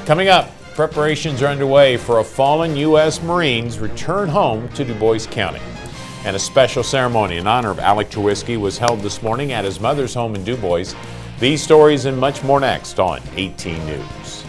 Coming up, preparations are underway for a fallen U.S. Marine's return home to Du Bois County. And a special ceremony in honor of Alec Trawiski was held this morning at his mother's home in Du Bois. These stories and much more next on 18 News.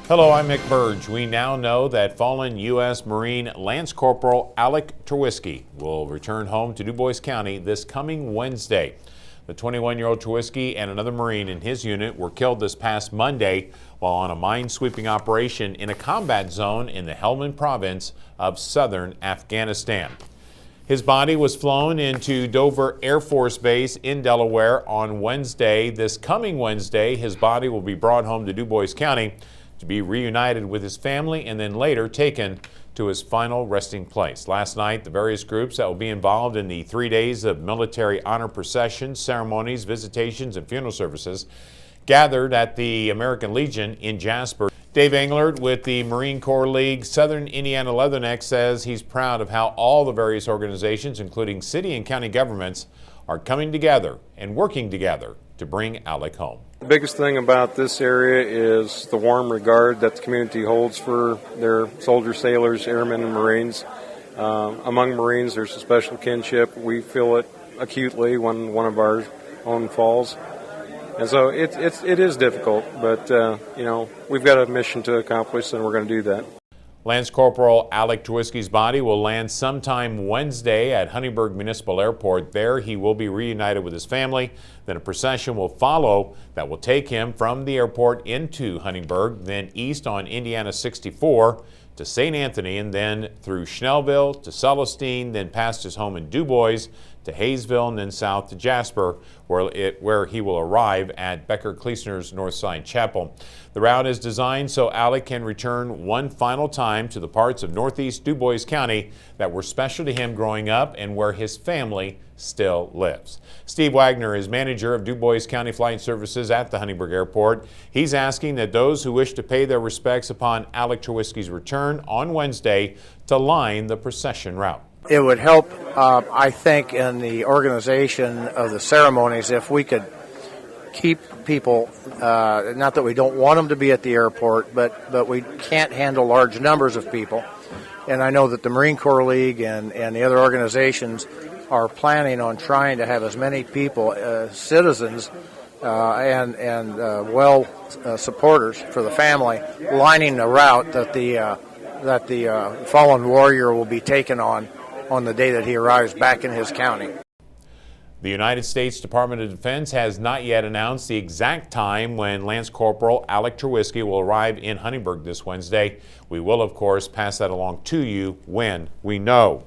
Hello, I'm Mick Burge. We now know that fallen U.S. Marine Lance Corporal Alec Trawiski will return home to Du Bois County this coming Wednesday. The 21-year-old Trawiski and another Marine in his unit were killed this past Monday while on a mine-sweeping operation in a combat zone in the Helmand province of southern Afghanistan. His body was flown into Dover Air Force Base in Delaware on Wednesday. This coming Wednesday, his body will be brought home to Du Bois County to be reunited with his family and then later taken to his final resting place. Last night, the various groups that will be involved in the 3 days of military honor processions, ceremonies, visitations, and funeral services gathered at the American Legion in Jasper. Dave Englert with the Marine Corps League Southern Indiana Leatherneck says he's proud of how all the various organizations, including city and county governments, are coming together and working together to bring Alec home. The biggest thing about this area is the warm regard that the community holds for their soldiers, sailors, airmen, and Marines. Among Marines, there's a special kinship. We feel it acutely when one of our own falls. And so it is difficult, but we've got a mission to accomplish, and we're going to do that. Lance Corporal Alec Trawiski's body will land sometime Wednesday at Huntingburg Municipal Airport. There he will be reunited with his family. Then a procession will follow that will take him from the airport into Huntingburg, then east on Indiana 64 to St. Anthony, and then through Schnellville to Celestine, then past his home in Du Bois to Hayesville, and then south to Jasper, where he will arrive at Becker Kleesner's Northside Chapel. The route is designed so Alec can return one final time to the parts of northeast Du Bois County that were special to him growing up and where his family still lives. Steve Wagner is manager of Du Bois County Flight Services at the Huntingburg Airport. He's asking that those who wish to pay their respects upon Alec Trawiski's return on Wednesday to line the procession route. It would help, I think, in the organization of the ceremonies if we could keep people, not that we don't want them to be at the airport, but we can't handle large numbers of people. And I know that the Marine Corps League and the other organizations are planning on trying to have as many people, citizens and supporters for the family, lining the route that the fallen warrior will be taken on the day that he arrives back in his county. The United States Department of Defense has not yet announced the exact time when Lance Corporal Alec Trawiski will arrive in Huntingburg this Wednesday. We will, of course, pass that along to you when we know.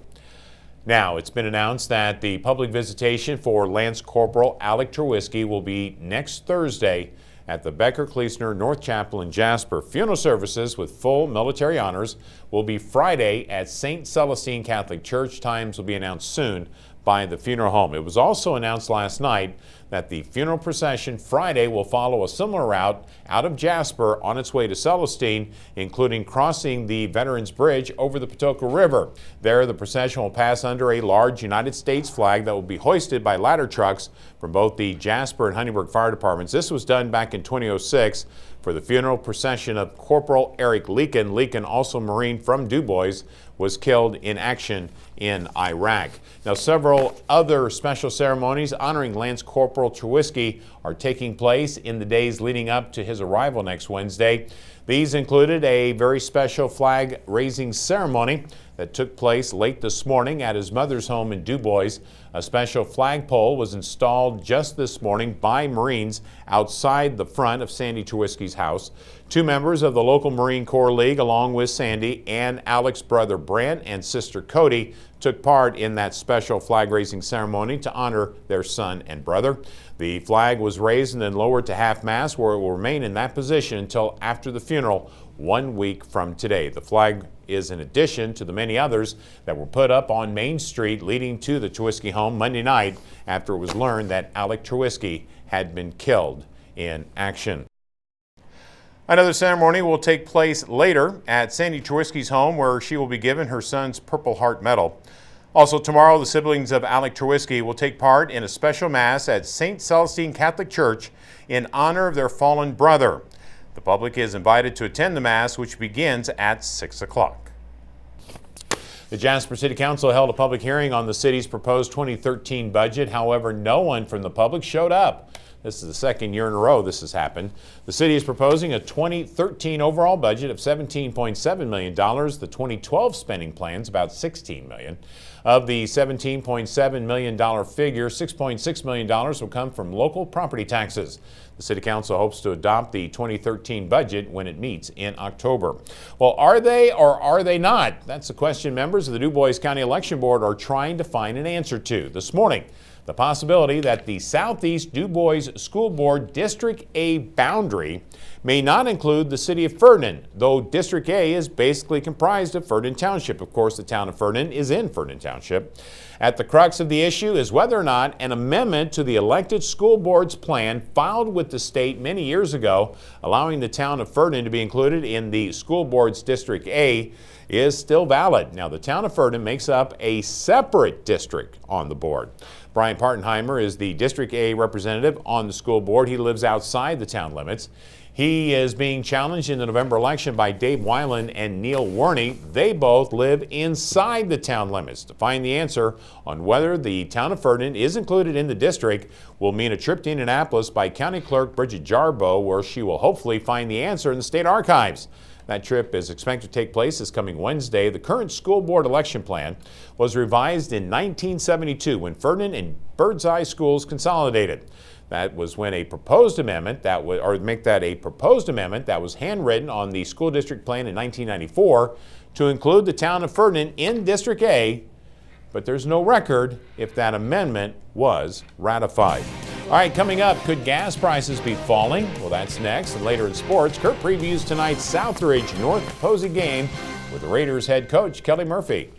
Now, it's been announced that the public visitation for Lance Corporal Alec Trawiski will be next Thursday at the Becker Kleesner North Chapel in Jasper. Funeral services with full military honors will be Friday at St. Celestine Catholic Church. Times will be announced soon by the funeral home. It was also announced last night that the funeral procession Friday will follow a similar route out of Jasper on its way to Celestine, including crossing the Veterans Bridge over the Patoka River. There, the procession will pass under a large United States flag that will be hoisted by ladder trucks from both the Jasper and Huntingburg Fire Departments. This was done back in 2006 for the funeral procession of Corporal Eric Leakin. Leakin, also Marine from Du Bois, was killed in action in Iraq. Now, several other special ceremonies honoring Lance Corporal Trawiski are taking place in the days leading up to his arrival next Wednesday. These included a very special flag-raising ceremony that took place late this morning at his mother's home in Du Bois. A special flagpole was installed just this morning by Marines outside the front of Sandy Trawiski's house. 2 members of the local Marine Corps League, along with Sandy and Alec's brother Brant and sister Cody, took part in that special flag raising ceremony to honor their son and brother. The flag was raised and then lowered to half-mast, where it will remain in that position until after the funeral 1 week from today. The flag is in addition to the many others that were put up on Main Street leading to the Trawiski home Monday night after it was learned that Alec Trawiski had been killed in action. Another ceremony will take place later at Sandy Trawiski's home, where she will be given her son's Purple Heart Medal. Also tomorrow, the siblings of Alec Trawiski will take part in a special mass at St. Celestine Catholic Church in honor of their fallen brother. The public is invited to attend the mass, which begins at 6 o'clock. The Jasper City Council held a public hearing on the city's proposed 2013 budget. However, no one from the public showed up. This is the second year in a row this has happened. The city is proposing a 2013 overall budget of $17.7 million. The 2012 spending plan is about $16 million. Of the $17.7 million figure, $6.6 million will come from local property taxes. The City Council hopes to adopt the 2013 budget when it meets in October. Well, are they or are they not? That's the question members of the Du Bois County Election Board are trying to find an answer to. This morning, the possibility that the Southeast Du Bois School Board District A boundary may not include the city of Ferdinand, though District A is basically comprised of Ferdinand Township. Of course, the town of Ferdinand is in Ferdinand Township. At the crux of the issue is whether or not an amendment to the elected school board's plan filed with the state many years ago, allowing the town of Ferdinand to be included in the school board's District A, is still valid. Now, the town of Ferdinand makes up a separate district on the board. Brian Partenheimer is the District A representative on the school board. He lives outside the town limits. He is being challenged in the November election by Dave Weiland and Neil Werney. They both live inside the town limits. To find the answer on whether the town of Ferdinand is included in the district will mean a trip to Indianapolis by County Clerk Bridget Jarboe, where she will hopefully find the answer in the state archives. That trip is expected to take place this coming Wednesday. The current school board election plan was revised in 1972 when Ferdinand and Birdseye schools consolidated. That was when a proposed amendment that was handwritten on the school district plan in 1994 to include the town of Ferdinand in District A, but there's no record if that amendment was ratified. All right, coming up, could gas prices be falling? Well, that's next. And later in sports, Kurt previews tonight's Southridge North Posey game with the Raiders head coach Kelly Murphy.